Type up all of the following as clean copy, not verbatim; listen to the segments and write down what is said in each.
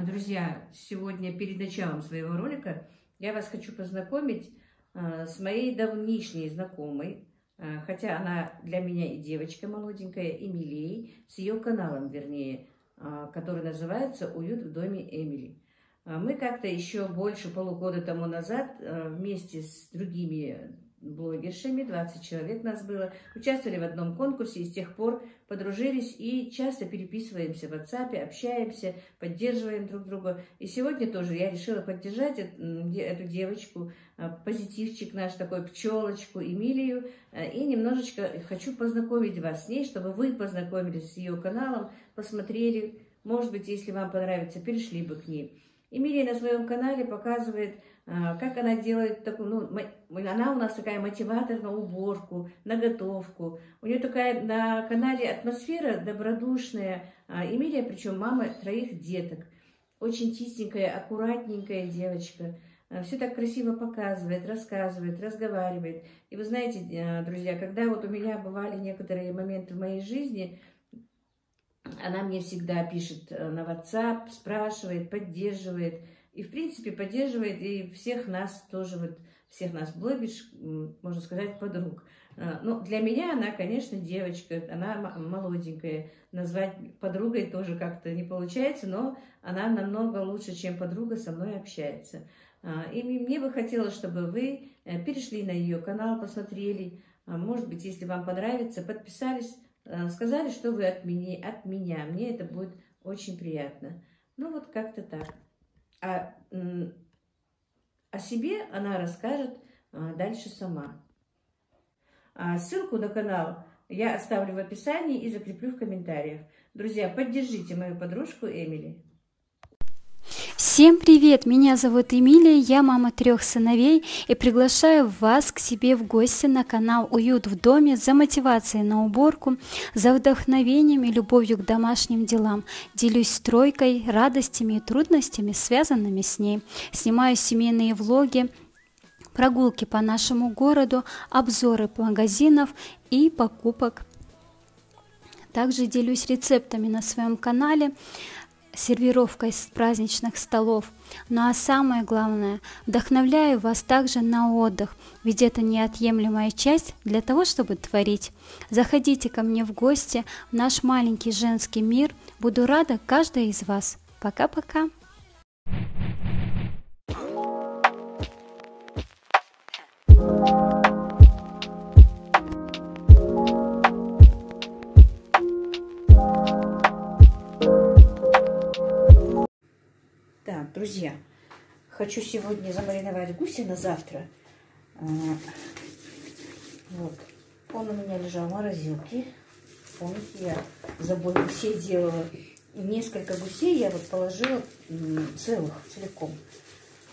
Друзья, сегодня перед началом своего ролика я вас хочу познакомить с моей давнишней знакомой, хотя она для меня и девочка молоденькая, Эмилией, с ее каналом, вернее, который называется «Уют в доме Эмили». Мы как-то еще больше полугода тому назад вместе с другими блогершами, 20 человек нас было, участвовали в одном конкурсе и с тех пор подружились и часто переписываемся в WhatsApp, общаемся, поддерживаем друг друга. И сегодня тоже я решила поддержать эту девочку, позитивчик наш такой, пчелочку Эмилию, и немножечко хочу познакомить вас с ней, чтобы вы познакомились с ее каналом, посмотрели, может быть, если вам понравится, перешли бы к ней. Эмилия на своем канале показывает, как она делает такую, она у нас такая мотиватор на уборку, на готовку. У нее такая на канале атмосфера добродушная. Эмилия, причем мама 3 деток. Очень чистенькая, аккуратненькая девочка. Все так красиво показывает, рассказывает, разговаривает. И вы знаете, друзья, когда вот у меня бывали некоторые моменты в моей жизни, она мне всегда пишет на WhatsApp, спрашивает, поддерживает. И, в принципе, поддерживает и всех нас тоже, вот, всех нас блогерш, можно сказать, подруг. Но для меня она, конечно, девочка, она молоденькая. Назвать подругой тоже как-то не получается, но она намного лучше, чем подруга, со мной общается. И мне бы хотелось, чтобы вы перешли на ее канал, посмотрели. Может быть, если вам понравится, подписались, сказали, что вы от меня. Мне это будет очень приятно. Ну, вот как-то так. О себе она расскажет дальше сама. Ссылку на канал я оставлю в описании и закреплю в комментариях. Друзья, поддержите мою подружку Эмили. Всем привет! Меня зовут Эмилия, я мама 3 сыновей и приглашаю вас к себе в гости на канал «Уют в доме» за мотивацией на уборку, за вдохновением и любовью к домашним делам. Делюсь стройкой, радостями и трудностями, связанными с ней. Снимаю семейные влоги, прогулки по нашему городу, обзоры магазинов и покупок. Также делюсь рецептами на своем канале, сервировкой с праздничных столов. Ну а самое главное, вдохновляю вас также на отдых, ведь это неотъемлемая часть для того, чтобы творить. Заходите ко мне в гости в наш маленький женский мир. Буду рада каждой из вас. Пока-пока! Так, друзья, хочу сегодня замариновать гуся на завтра. Вот, он у меня лежал в морозилке. Помните, я забой гусей делала. Несколько гусей я вот положила целиком.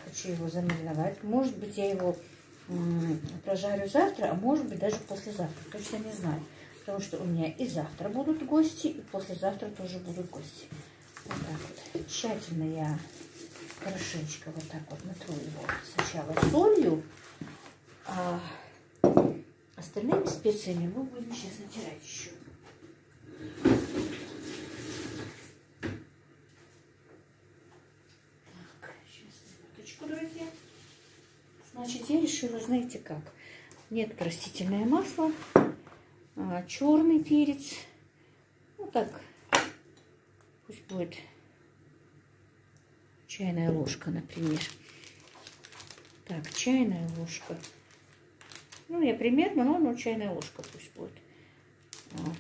Хочу его замариновать. Может быть, я его прожарю завтра, а может быть, даже послезавтра. Точно не знаю. Потому что у меня и завтра будут гости, и послезавтра тоже будут гости. Вот так вот. Тщательно я хорошенечко вот так вот натру его сначала солью, а остальными специями мы будем сейчас натирать еще. Так, сейчас минуточку, друзья. Значит, я решила, знаете как, нет, растительное масло, черный перец, вот так, пусть будет чайная ложка, например. Так, чайная ложка. Ну, я примерно, но чайная ложка пусть будет.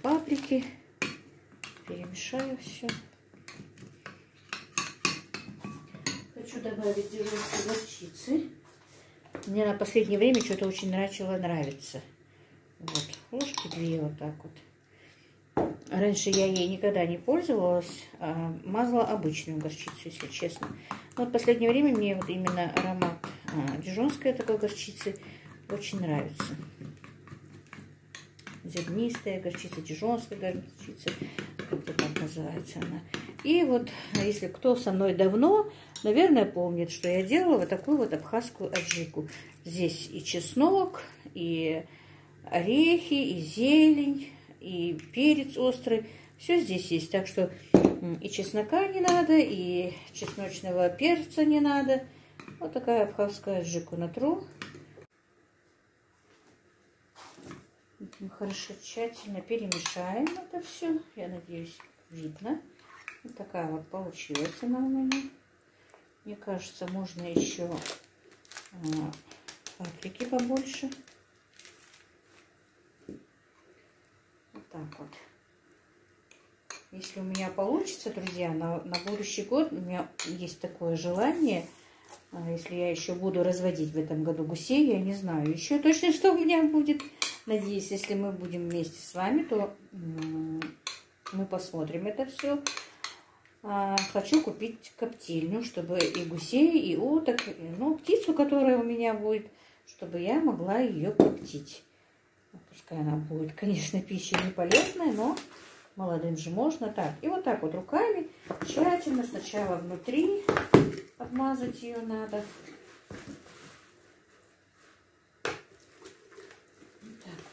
Паприки. Перемешаю все. Хочу добавить дижонской горчицы. Мне на последнее время что-то очень начало нравиться. Вот, ложки 2 вот так вот. Раньше я ей никогда не пользовалась, а мазала обычную горчицу, если честно. Но в последнее время мне вот именно аромат дижонской такой горчицы очень нравится. Зернистая горчица, дижонская горчица, как-то так называется она. И вот, если кто со мной давно, наверное, помнит, что я делала вот такую вот абхазскую аджику. Здесь и чеснок, и орехи, и зелень, и перец острый. Все здесь есть. Так что И чеснока не надо, и чесночного перца не надо. Вот такая абхазская аджику натру. Мы хорошо, тщательно перемешаем это все. Я надеюсь, видно. Вот такая вот получилась она у меня. Мне кажется, можно еще паприки побольше. Вот так вот. Если у меня получится, друзья, на будущий год у меня есть такое желание, если я еще буду разводить в этом году гусей, я не знаю еще точно, что у меня будет. Надеюсь, если мы будем вместе с вами, то мы посмотрим это все. Хочу купить коптильню, чтобы и гусей, и уток, ну, птицу, которая у меня будет, чтобы я могла ее коптить. Пускай она будет, конечно, пища не полезная, но молодым же можно. Так, и вот так вот руками тщательно сначала внутри обмазать ее надо. Вот так вот.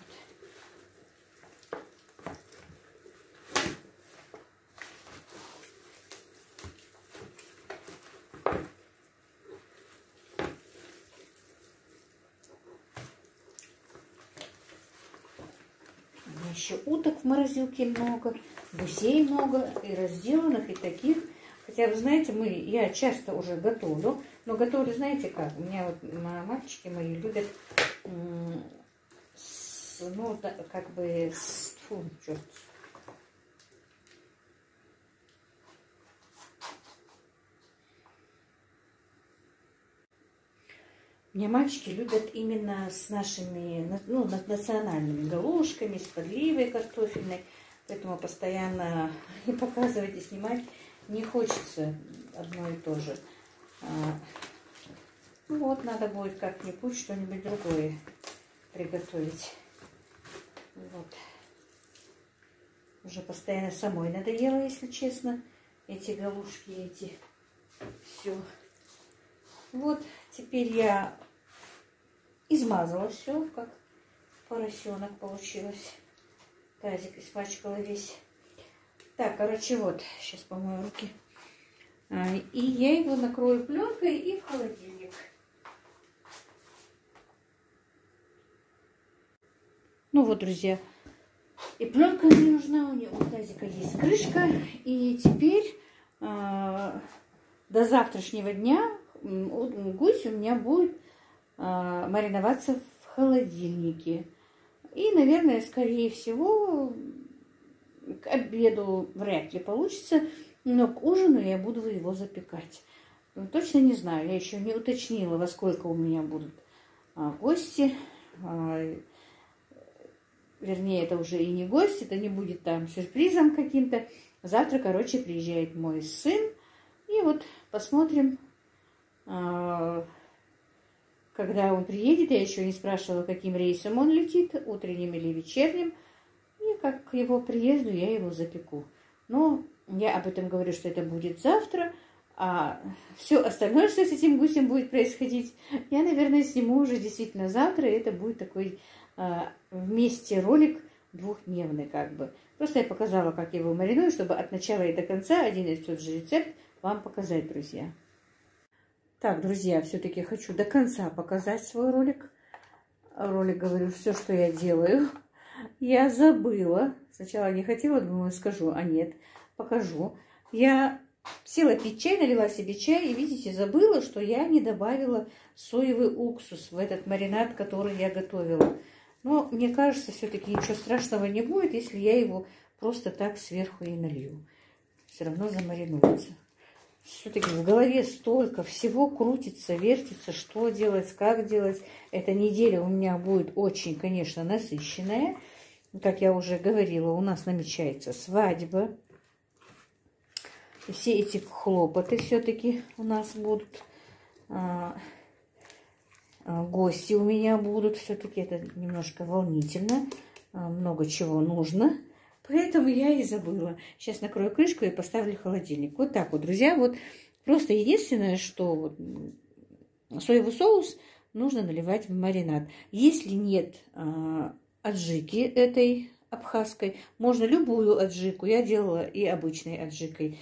Еще уток в морозилке много, гусей много, и разделанных, и таких. Хотя, вы знаете, я часто уже готовлю, но готовлю, знаете как, у меня вот мальчики мои любят, ну, как бы, фу, черт. У меня мальчики любят именно с нашими, ну, национальными галушками, с подливой картофельной. Поэтому постоянно и показывать, и снимать не хочется одно и то же. Ну вот, надо будет как-нибудь что-нибудь другое приготовить. Вот. Уже постоянно самой надоело, если честно, эти галушки, эти. Все. Вот, теперь я измазала все, как поросенок получилось. Тазик испачкала весь. Так, короче, вот, сейчас помою руки. И я его накрою пленкой и в холодильник. Ну вот, друзья, и пленка мне нужна, у него у тазика есть крышка. И теперь до завтрашнего дня гусь у меня будет мариноваться в холодильнике. И, наверное, скорее всего, к обеду вряд ли получится, но к ужину я буду его запекать. Точно не знаю, я еще не уточнила, во сколько у меня будут гости. Вернее, это уже и не гость, это не будет там сюрпризом каким-то. Завтра, короче, приезжает мой сын. И вот посмотрим, когда он приедет. Я еще не спрашивала, каким рейсом он летит, утренним или вечерним. И как к его приезду я его запеку. Но я об этом говорю, что это будет завтра. А все остальное, что с этим гусем будет происходить, я, наверное, сниму уже действительно завтра. И это будет такой вместе ролик двухдневный как бы. Просто я показала, как я его мариную, чтобы от начала и до конца один и тот же рецепт вам показать, друзья. Так, друзья, все-таки хочу до конца показать свой ролик. Говорю, все, что я делаю. Я забыла. Сначала не хотела, думаю, скажу, а нет, покажу. Я села пить чай, налила себе чай, и, видите, забыла, что я не добавила соевый уксус в этот маринад, который я готовила. Но мне кажется, все-таки ничего страшного не будет, если я его просто так сверху и налью. Все равно замаринуется. Все-таки в голове столько всего крутится, вертится, что делать, как делать. Эта неделя у меня будет очень, конечно, насыщенная. Как я уже говорила, у нас намечается свадьба. И все эти хлопоты все-таки у нас будут. Гости у меня будут. Все-таки это немножко волнительно. Много чего нужно. Поэтому я и забыла. Сейчас накрою крышку и поставлю в холодильник. Вот так вот, друзья. Вот просто единственное, что вот соевый соус нужно наливать в маринад. Если нет аджики этой абхазской. Можно любую аджику. Я делала и обычной аджикой.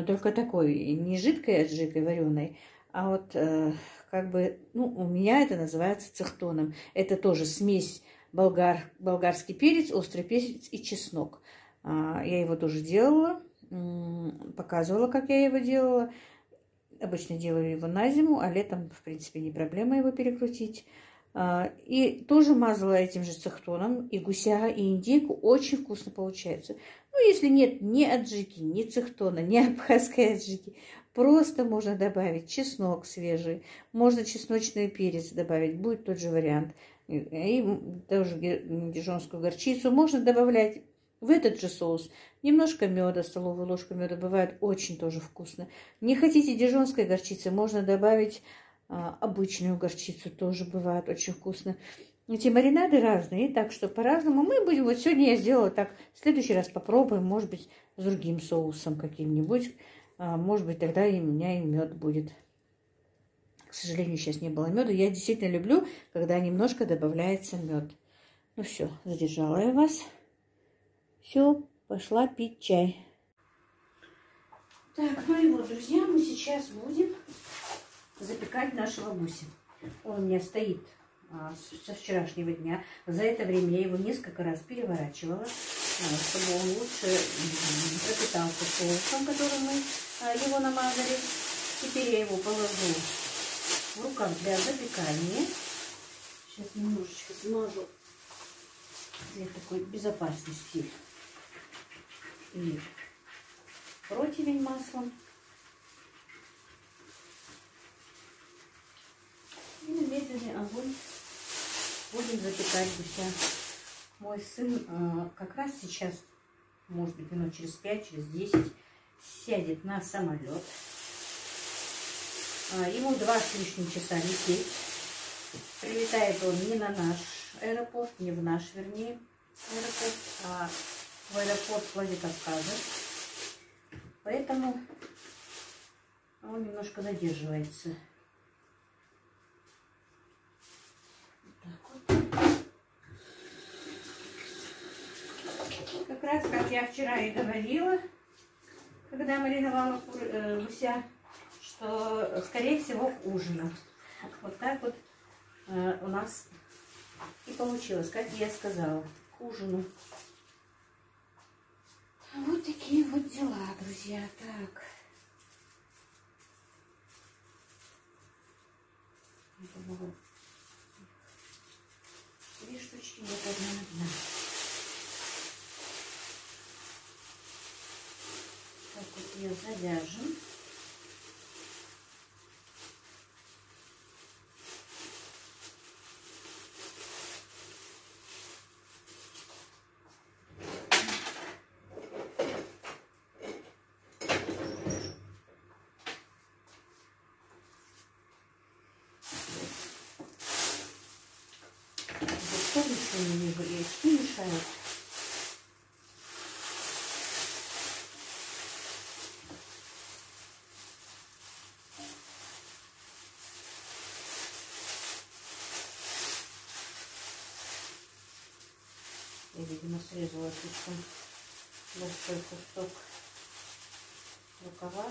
Только такой, не жидкой аджикой вареной, а вот как бы, ну, у меня это называется цехтоном. Это тоже смесь болгарский перец, острый перец и чеснок. Я его тоже делала, показывала, как я его делала. Обычно делаю его на зиму, а летом, в принципе, не проблема его перекрутить. И тоже мазала этим же цехтоном. И гуся, и индейку очень вкусно получается. Ну, если нет ни аджики, ни цехтона, ни абхазской аджики, просто можно добавить чеснок свежий. Можно чесночный перец добавить, будет тот же вариант. И тоже дижонскую горчицу можно добавлять в этот же соус. Немножко меда, столовую ложку меда, бывает очень тоже вкусно. Не хотите дижонской горчицы, можно добавить обычную горчицу, тоже бывает очень вкусно. Эти маринады разные, так что по-разному мы будем. Вот сегодня я сделала так, в следующий раз попробуем, может быть, с другим соусом каким-нибудь. Может быть, тогда и у меня и мед будет. К сожалению, сейчас не было меда. Я действительно люблю, когда немножко добавляется мед. Ну все, задержала я вас. Все, пошла пить чай. Так, ну и вот, друзья, мы сейчас будем запекать нашего гуся. Он у меня стоит со вчерашнего дня. За это время я его несколько раз переворачивала, чтобы он лучше пропитался соусом, которым мы его намазали. Теперь я его положу в рукав для запекания. Сейчас немножечко смажу для такой безопасности и противень маслом. И на медленный огонь будем запекать гуся. Мой сын как раз сейчас, может быть, минут через 5, через 10, сядет на самолет. Ему 2 с лишним часа лететь. Прилетает он не на наш аэропорт, не в наш, вернее, аэропорт, а в аэропорт Владикавказа. Поэтому он немножко задерживается. Как раз, как я вчера и говорила, когда мариновала гуся, что, скорее всего, к ужину. Вот так вот у нас и получилось, как я сказала, к ужину. Вот такие вот дела, друзья. Так. Две штучки, вот одна. Так вот ее завяжем. Не вижу, яички мешают. Я, видимо, срезала слишком большой кусок рукава.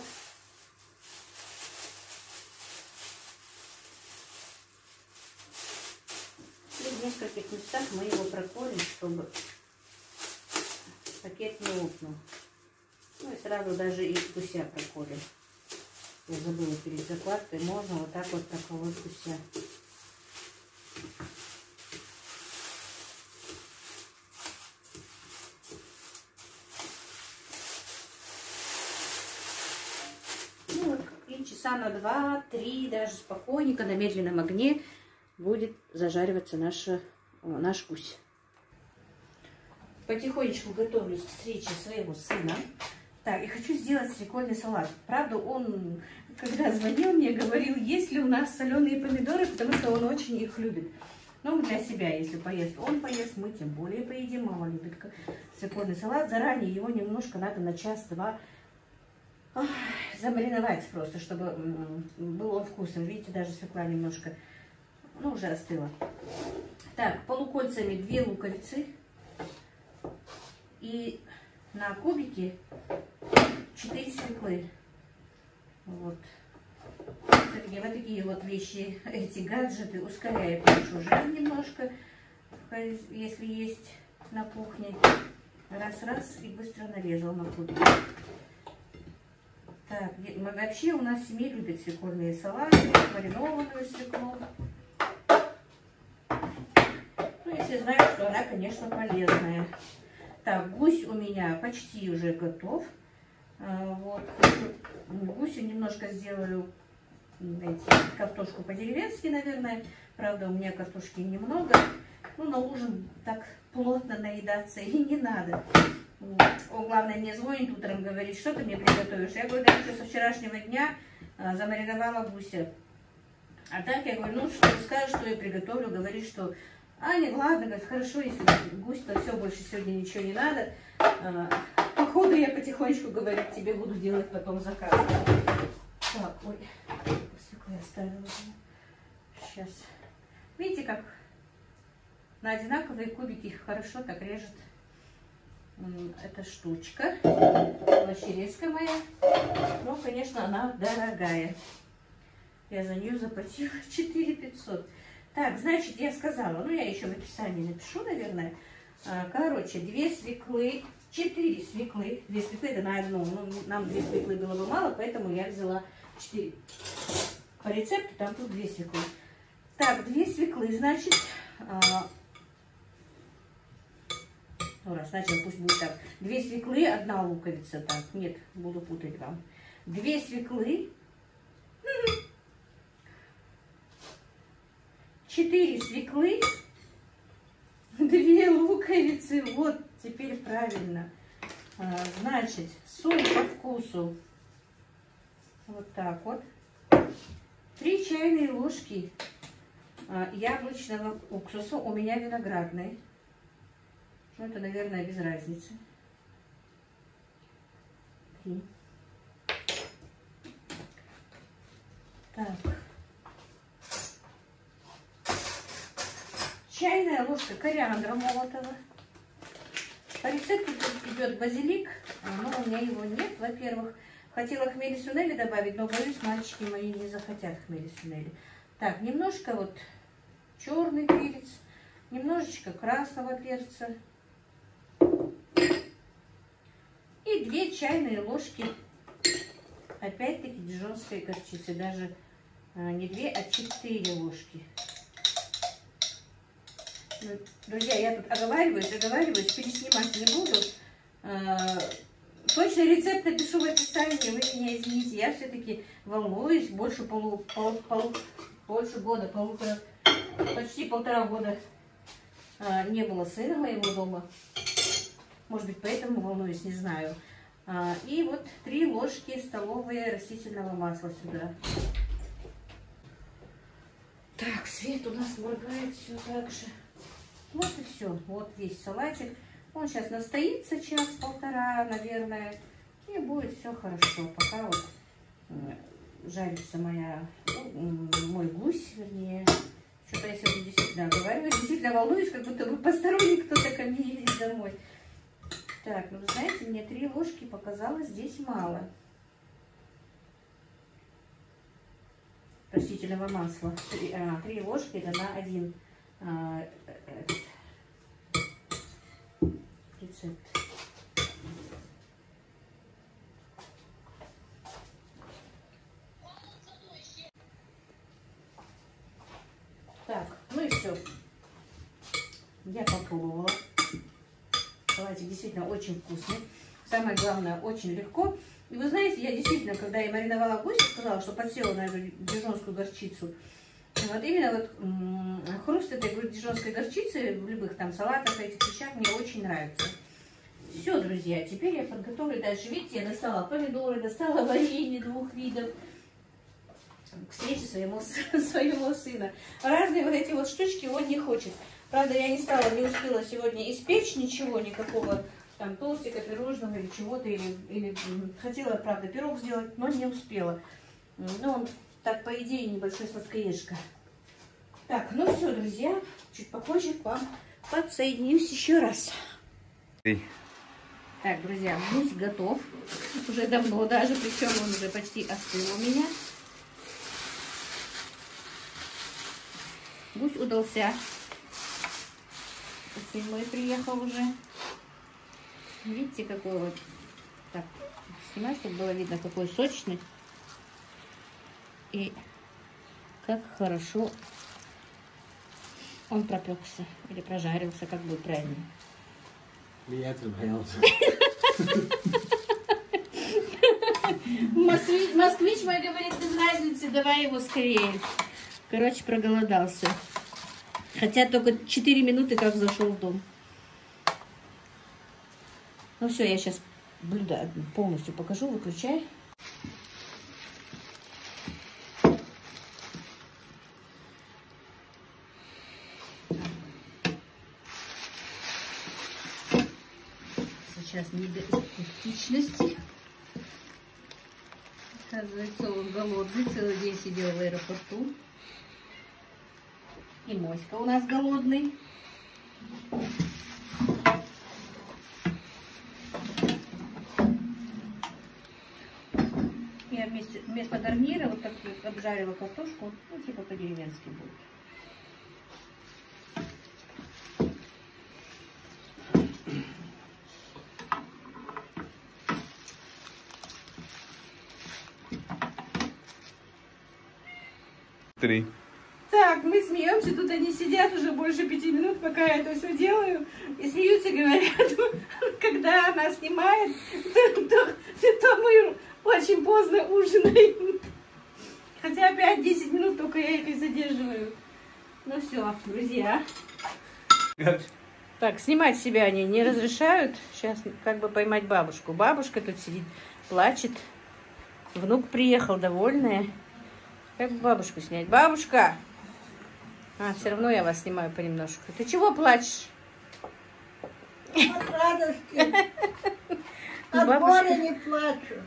В нескольких местах мы его проколем, чтобы пакет не лопнул. Ну и сразу даже и гуся проколем. Я забыла перед закладкой. Можно вот так вот проколоть гуся. Ну вот, и часа на 2-3 даже спокойненько на медленном огне будет зажариваться наш гусь. Потихонечку готовлюсь к встрече своего сына. Так, и хочу сделать свекольный салат. Правда, он, когда звонил мне, говорил, есть ли у нас соленые помидоры, потому что он очень их любит. Ну, для себя, если поест, он поест, мы тем более поедим. Мама любит свекольный салат. Заранее его немножко надо на час-два замариновать просто, чтобы был он вкусный. Видите, даже свекла немножко, ну, уже остыла. Так, полукольцами 2 луковицы. И на кубике 4 свеклы. Вот. Вот такие вот вещи, эти гаджеты ускоряют нашу жизнь немножко, если есть на кухне. Раз-раз и быстро нарезал на кубик. Так, вообще у нас в семье любят свекольные салаты, маринованную свеклу. Ну, если знаю, что она, конечно, полезная. Так, гусь у меня почти уже готов. Вот. Гусю немножко сделаю картошку по-деревенски, наверное. Правда, у меня картошки немного. Ну, на ужин так плотно наедаться и не надо. Он, главное, мне звонит утром, говорит, что ты мне приготовишь. Я говорю, да, еще со вчерашнего дня замариновала гуся. А так я говорю, ну, что скажешь, что я приготовлю. Говорит, что, Аня, ладно, говорит, хорошо, если гусь, то все, больше сегодня ничего не надо. Походу я потихонечку, говорит, тебе буду делать потом заказ. Так, ой, свеклу я оставила. Сейчас. Видите, как на одинаковые кубики хорошо так режет эта штучка. Овощерезка моя. Но, конечно, она дорогая. Я за нее заплатила 4500. Так, значит, я сказала, ну, я еще в описании напишу, наверное. Короче, 2 свеклы, 4 свеклы. 2 свеклы это на одну. Ну, нам 2 свеклы было бы мало, поэтому я взяла 4. По рецепту там тут 2 свеклы. Так, 2 свеклы, значит, ну, раз начал, пусть будет так. 2 свеклы, 1 луковица. Так, нет, буду путать вам. 2 свеклы, 4 свеклы, 2 луковицы. Вот, теперь правильно. Значит, соль по вкусу. Вот так вот. 3 чайные ложки яблочного уксуса. У меня виноградный. Ну, это, наверное, без разницы. 3. Так. Чайная ложка кориандра молотого. По рецепту идет базилик, но у меня его нет, во-первых. Хотела хмели-сунели добавить, но, боюсь, мальчики мои не захотят хмели-сунели. Так, немножко вот черный перец, немножечко красного перца. И 2 чайные ложки, опять-таки, дижонской горчицы. Даже не 2, а 4 ложки. Друзья, я тут оговариваюсь, переснимать не буду. Точный рецепт напишу в описании, вы меня извините. Я все-таки волнуюсь, больше года, почти 1,5 года не было сына моего дома. Может быть, поэтому волнуюсь, не знаю. И вот 3 ложки столовые растительного масла сюда. Так, свет у нас моргает все так же. Вот и все. Вот весь салатик. Он сейчас настоится час-полтора, наверное. И будет все хорошо. Пока вот жарится мой гусь, вернее. Что-то я сегодня действительно говорю. Действительно волнуюсь, как будто бы посторонний кто-то ко мне едет домой. Так, ну вы знаете, мне 3 ложки показалось здесь мало. Растительного масла. 3 ложки это на 1 рецепт. Так, ну и все. Я попробовала. Салатик действительно очень вкусный. Самое главное, очень легко. И вы знаете, я действительно, когда я мариновала гусь, сказала, что подсела на эту дижонскую горчицу. Вот именно вот хруст этой дижонской горчицы в любых там салатах, этих вещах мне очень нравится. Все, друзья, теперь я подготовлю дальше. Видите, я достала помидоры, достала варенье 2 видов. К встрече своего сына. Разные вот эти вот штучки он не хочет. Правда, я не успела сегодня испечь ничего, никакого там толстика, пирожного или чего-то. Или хотела, правда, пирог сделать, но не успела. Ну, он так, по идее, небольшой сладкоежка. Так, ну все, друзья, чуть попозже к вам подсоединимся еще раз. Так, друзья, гусь готов. Уже давно даже, причем он уже почти остыл у меня. Гусь удался. Сын мой приехал уже. Видите, какой вот. Так, снимать, чтобы было видно, какой сочный. И как хорошо он пропекся. Или прожарился, как будет правильно. Москвич мой говорит, без разницы, давай его скорее. Короче, проголодался. Хотя только 4 минуты как зашел в дом. Ну все, я сейчас блюдо полностью покажу, выключай. Сейчас не до эстетичности. Оказывается, он голодный, целый день сидел в аэропорту. И Моська у нас голодный. Я вместо гарнира вот так вот обжарила картошку, ну типа по-деревенски будет. Так, мы смеемся, тут они сидят уже больше 5 минут, пока я это все делаю, и смеются, говорят, когда она снимает, то мы очень поздно ужинаем. Хотя 5-10 минут только я их и задерживаю. Ну все, друзья. Так, снимать себя они не разрешают. Сейчас как бы поймать бабушку. Бабушка тут сидит, плачет. Внук приехал, довольная. Как бы бабушку снять? Бабушка! А, все равно я вас снимаю понемножку. Ты чего плачешь? От радости. От боли не плачу.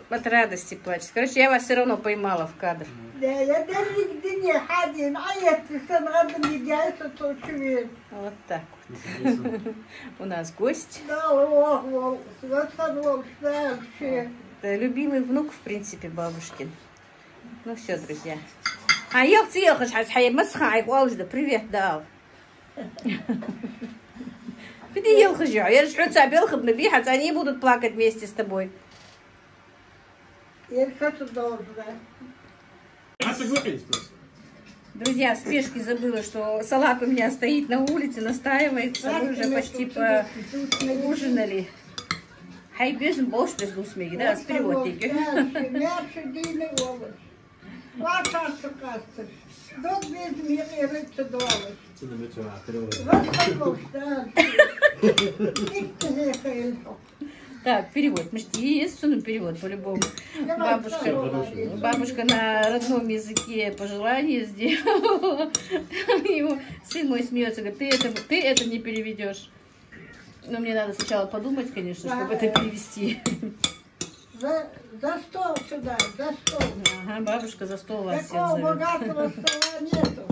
От радости плачет. Короче, я вас все равно поймала в кадр. Да, я даже нигде не ходил. А я ты надо не делается, то швед. Вот так вот. У нас гость. Да, о, вообще. Это любимый внук, в принципе, бабушкин. Ну все, друзья. А я привет, да. Они будут плакать вместе с тобой. Я что-то должна. Друзья, в спешке забыла, что салат у меня стоит на улице, настаивается. Мы уже почти поужинали. Хайбезм бош без гусмеги, да, с переводники. Dat weet meer eerlijk te dwalen. Toen een beetje water. Wat gaat nog staan? Ik te zeggen heel veel. Так, перевод. Может, есть перевод по-любому. Бабушка на родном языке пожелание сделала. Сын мой смеется, говорит, ты это не переведешь. Но мне надо сначала подумать, конечно, чтобы это перевести. За стол сюда, за стол. Ага, бабушка за стол вас всех Такого зовет. богатого стола нету.